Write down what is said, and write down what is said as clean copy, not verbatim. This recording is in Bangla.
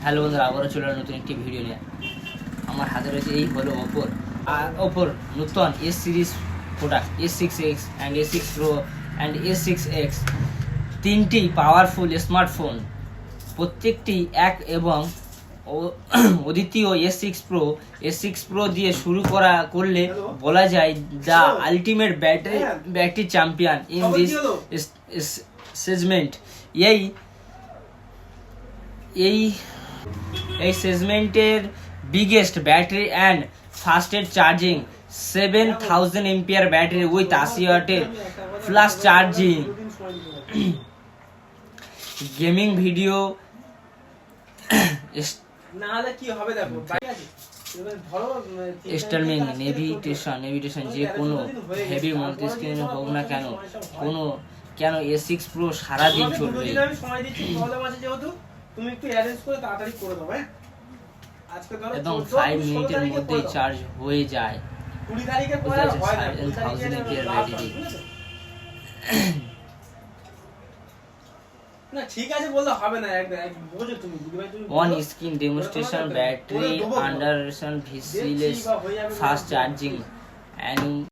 হ্যালো বন্ধুরা, আবারও চলে নতুন একটি ভিডিও নিয়ে। আমার হাতে রয়েছে এই হলো ওপোর নতুন S series product S6X and S6 Pro and S6X, তিনটি পাওয়ারফুল স্মার্টফোন, প্রত্যেকটি এক এবং অদ্বিতীয় S6 Pro দিয়ে শুরু করলে বলা যায় the ultimate battery champion in this segment. এই সেগমেন্টের biggest battery and fastest charging, 7000 MPR battery with 80 ওয়াটের plus charging, gaming video streaming, navigation যে কোনো হেভি মাল্টিস্ক্রিন হোক না কেন S6 Pro সারাদিন চলবে। তুমি একটু অ্যারেঞ্জ করে তাড়াতাড়ি করে দাও। হ্যাঁ, আজকে ধরো এবং 5 মিনিটের মধ্যেই চার্জ হয়ে যায়। 20 তারিখের পরে আর হয় না, 1000 এমপিআর ব্যাটারি। না ঠিক আছে বললে হবে না, এক বোঝো তুমি ভাই, তুমি one screen demonstration battery under ভিসিলেস ফাস্ট চার্জিং